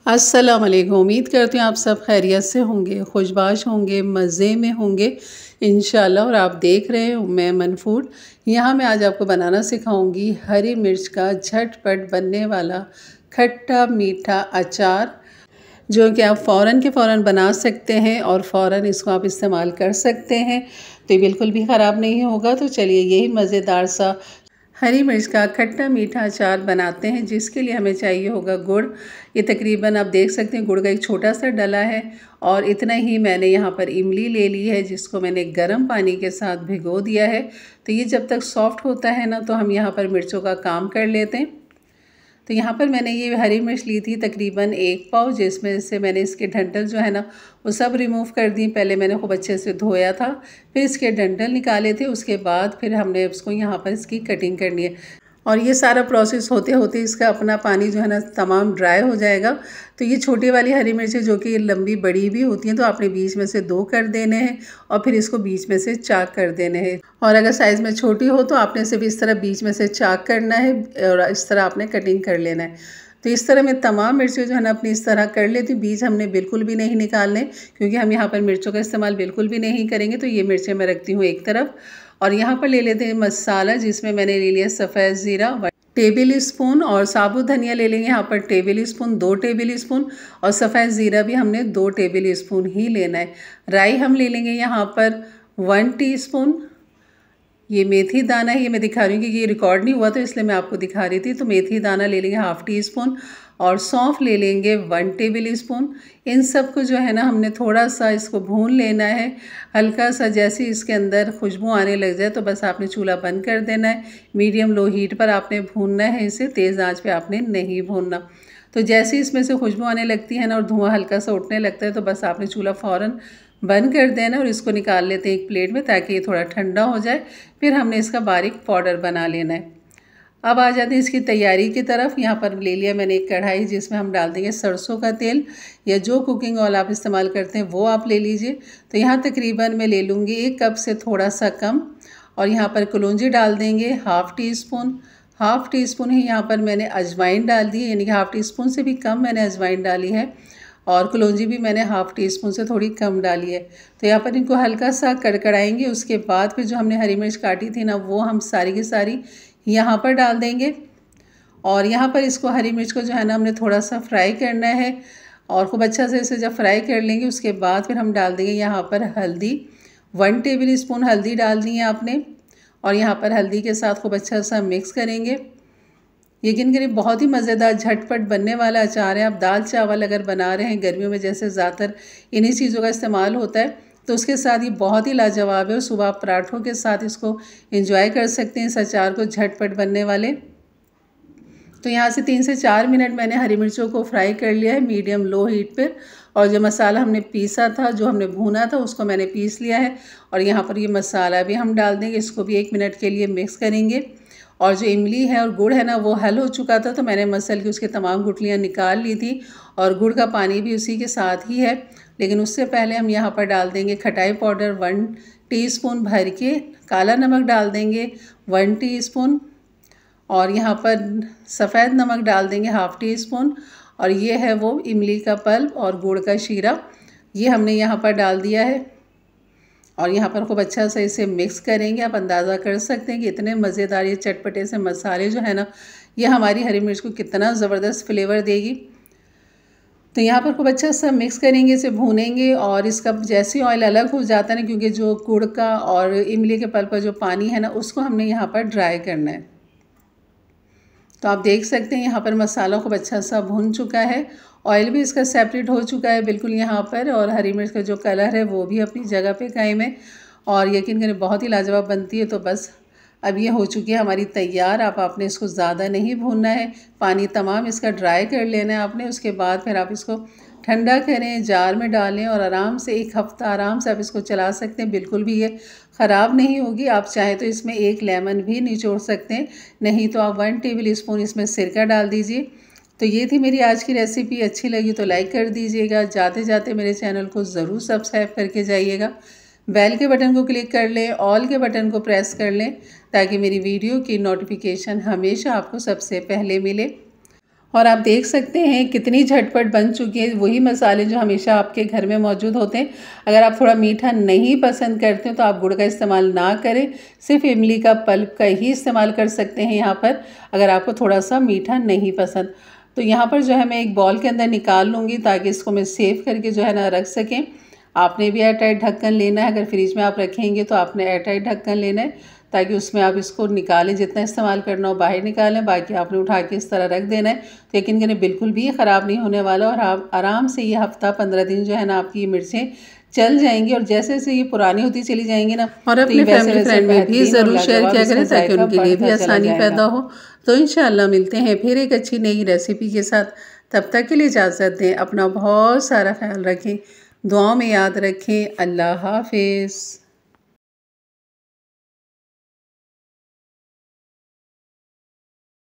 अस्सलाम वालेकुम। उम्मीद करती हूँ आप सब खैरियत से होंगे, खुशबाश होंगे, मज़े में होंगे इंशाल्लाह। और आप देख रहे हैं उम्मे फूड। यहाँ मैं आज आपको बनाना सिखाऊंगी हरी मिर्च का झटपट बनने वाला खट्टा मीठा अचार, जो कि आप फ़ौरन के फ़ौरन बना सकते हैं और फ़ौरन इसको आप इस्तेमाल कर सकते हैं, तो ये बिल्कुल भी ख़राब नहीं होगा। तो चलिए यही मज़ेदार सा हरी मिर्च का खट्टा मीठा अचार बनाते हैं, जिसके लिए हमें चाहिए होगा गुड़। ये तकरीबन आप देख सकते हैं गुड़ का एक छोटा सा डला है। और इतना ही मैंने यहाँ पर इमली ले ली है, जिसको मैंने गर्म पानी के साथ भिगो दिया है। तो ये जब तक सॉफ्ट होता है ना, तो हम यहाँ पर मिर्चों का काम कर लेते हैं। तो यहाँ पर मैंने ये हरी मिर्च ली थी तकरीबन 1 पाव, जिसमें से मैंने इसके डंठल जो है ना वो सब रिमूव कर दी। पहले मैंने खूब अच्छे से धोया था, फिर इसके डंठल निकाले थे। उसके बाद फिर हमने उसको यहाँ पर इसकी कटिंग करनी है। और ये सारा प्रोसेस होते होते इसका अपना पानी जो है ना तमाम ड्राई हो जाएगा। तो ये छोटी वाली हरी मिर्चें जो कि लंबी बड़ी भी होती हैं, तो आपने बीच में से 2 कर देने हैं और फिर इसको बीच में से चाक कर देने हैं। और अगर साइज़ में छोटी हो तो आपने सिर्फ इस तरह बीच में से चाक करना है और इस तरह आपने कटिंग कर लेना है। तो इस तरह मैं तमाम मिर्चें जो है ना अपनी इस तरह कर लेती हूँ। बीज हमने बिल्कुल भी नहीं निकालने, क्योंकि हम यहाँ पर मिर्चों का इस्तेमाल बिल्कुल भी नहीं करेंगे। तो ये मिर्चें मैं रखती हूँ एक तरफ। और यहाँ पर ले लेते हैं मसाला, जिसमें मैंने ले लिया सफ़ेद ज़ीरा 1 टेबल स्पून, और साबुत धनिया ले लेंगे यहाँ पर 2 टेबल स्पून, 2 टेबल स्पून, और सफ़ेद ज़ीरा भी हमने 2 टेबल स्पून ही लेना है। राई हम ले लेंगे यहाँ पर 1 टीस्पून। ये मेथी दाना है, ये मैं दिखा रही हूँ क्योंकि ये रिकॉर्ड नहीं हुआ तो इसलिए मैं आपको दिखा रही थी। तो मेथी दाना ले लेंगे 1/2 टीस्पून, और सौंफ ले लेंगे 1 टेबल स्पून। इन सब को जो है ना हमने थोड़ा सा इसको भून लेना है, हल्का सा। जैसे इसके अंदर खुशबू आने लग जाए तो बस आपने चूल्हा बंद कर देना है। मीडियम लो हीट पर आपने भूनना है इसे, तेज़ आंच पे आपने नहीं भूनना। तो जैसे इसमें से खुशबू आने लगती है ना और धुआं हल्का सा उठने लगता है, तो बस आपने चूल्हा फ़ौरन बंद कर देना। और इसको निकाल लेते हैं एक प्लेट में, ताकि ये थोड़ा ठंडा हो जाए। फिर हमने इसका बारीक पाउडर बना लेना है। अब आ जाते हैं इसकी तैयारी की तरफ। यहाँ पर ले लिया मैंने एक कढ़ाई, जिसमें हम डाल देंगे सरसों का तेल, या जो कुकिंग ऑयल आप इस्तेमाल करते हैं वो आप ले लीजिए। तो यहाँ तकरीबन मैं ले लूँगी 1 कप से थोड़ा सा कम। और यहाँ पर कलौंजी डाल देंगे 1/2 टीस्पून। 1/2 टीस्पून ही यहाँ पर मैंने अजवाइन डाल दी है, यानी कि 1/2 टीस्पून से भी कम मैंने अजवाइन डाली है। और कलौंजी भी मैंने 1/2 टीस्पून से थोड़ी कम डाली है। तो यहाँ पर इनको हल्का सा कड़कड़ाएंगे। उसके बाद फिर जो हमने हरी मिर्च काटी थी ना, वो हम सारी की सारी यहाँ पर डाल देंगे। और यहाँ पर इसको हरी मिर्च को जो है ना हमने थोड़ा सा फ्राई करना है। और खूब अच्छा से इसे जब फ्राई कर लेंगे, उसके बाद फिर हम डाल देंगे यहाँ पर हल्दी। 1 टेबल स्पून हल्दी डाल दी है आपने। और यहाँ पर हल्दी के साथ खूब अच्छा सा मिक्स करेंगे। यकीन करिए बहुत ही मज़ेदार झटपट बनने वाला अचार है। आप दाल चावल अगर बना रहे हैं गर्मियों में, जैसे ज़्यादातर इन्हीं चीज़ों का इस्तेमाल होता है, तो उसके साथ ये बहुत ही लाजवाब है। और सुबह आप पराठों के साथ इसको एंजॉय कर सकते हैं, इस अचार को, झटपट बनने वाले। तो यहाँ से 3 से 4 मिनट मैंने हरी मिर्चों को फ्राई कर लिया है मीडियम लो हीट पर। और जो मसाला हमने पीसा था, जो हमने भूना था, उसको मैंने पीस लिया है। और यहाँ पर ये मसाला भी हम डाल देंगे। इसको भी 1 मिनट के लिए मिक्स करेंगे। और जो इमली है और गुड़ है ना, वो हल हो चुका था, तो मैंने मसल की उसकी तमाम गुठलियाँ निकाल ली थी। और गुड़ का पानी भी उसी के साथ ही है। लेकिन उससे पहले हम यहाँ पर डाल देंगे खटाई पाउडर 1 टीस्पून भर के। काला नमक डाल देंगे 1 टीस्पून। और यहाँ पर सफ़ेद नमक डाल देंगे 1/2 टीस्पून। और ये है वो इमली का पल्प और गुड़ का शीरा, ये हमने यहाँ पर डाल दिया है। और यहाँ पर खूब अच्छा से इसे मिक्स करेंगे। आप अंदाज़ा कर सकते हैं कि इतने मज़ेदार ये चटपटे से मसाले जो है ना, ये हमारी हरी मिर्च को कितना ज़बरदस्त फ्लेवर देगी। तो यहाँ पर खूब अच्छा सा मिक्स करेंगे, इसे भूनेंगे। और इसका जैसे ऑयल अलग हो जाता है ना, क्योंकि जो गुड़ का और इमली के पल्प का जो पानी है ना, उसको हमने यहाँ पर ड्राई करना है। तो आप देख सकते हैं यहाँ पर मसाला खूब अच्छा सा भून चुका है। ऑयल भी इसका सेपरेट हो चुका है बिल्कुल यहाँ पर। और हरी मिर्च का जो कलर है वो भी अपनी जगह पे कायम है। और यकीन करें बहुत ही लाजवाब बनती है। तो बस अब ये हो चुकी है हमारी तैयार। आपने इसको ज़्यादा नहीं भूनना है, पानी तमाम इसका ड्राई कर लेना है आपने। उसके बाद फिर आप इसको ठंडा करें, जार में डालें, और आराम से 1 हफ़्ता आराम से आप इसको चला सकते हैं। बिल्कुल भी ये ख़राब नहीं होगी। आप चाहें तो इसमें 1 लेमन भी निचोड़ सकते हैं, नहीं तो आप 1 टेबल स्पून इसमें सिरका डाल दीजिए। तो ये थी मेरी आज की रेसिपी। अच्छी लगी तो लाइक कर दीजिएगा। जाते जाते मेरे चैनल को ज़रूर सब्सक्राइब करके जाइएगा। बेल के बटन को क्लिक कर लें, ऑल के बटन को प्रेस कर लें, ताकि मेरी वीडियो की नोटिफिकेशन हमेशा आपको सबसे पहले मिले। और आप देख सकते हैं कितनी झटपट बन चुकी है। वही मसाले जो हमेशा आपके घर में मौजूद होते हैं। अगर आप थोड़ा मीठा नहीं पसंद करते हो तो आप गुड़ का इस्तेमाल ना करें, सिर्फ इमली का पल्प का ही इस्तेमाल कर सकते हैं यहाँ पर, अगर आपको थोड़ा सा मीठा नहीं पसंद। तो यहाँ पर जो है मैं एक बॉल के अंदर निकाल लूँगी ताकि इसको मैं सेव करके जो है ना रख सकें। आपने भी एयर टाइट ढक्कन लेना है, अगर फ्रिज में आप रखेंगे तो आपने एयर टाइट ढक्कन लेना है ताकि उसमें आप इसको निकालें, जितना इस्तेमाल करना हो बाहर निकालें, बाकी आपने उठा के इस तरह रख देना है। तो यकीन करें बिल्कुल भी ख़राब नहीं होने वाला और आप आराम से ये हफ्ता 15 दिन जो है ना आपकी ये मिर्चें चल जाएंगी। और जैसे जैसे ये पुरानी होती चली जाएंगी ना, और अपने फैमिली फ्रेंड में भी ज़रूर शेयर किया करें ताकि उनके लिए भी आसानी पैदा हो। तो इंशाल्लाह मिलते हैं फिर एक अच्छी नई रेसिपी के साथ। तब तक के लिए इजाज़त दें, अपना बहुत सारा ख्याल रखें, दुआओं में याद रखें। अल्लाह हाफिज़।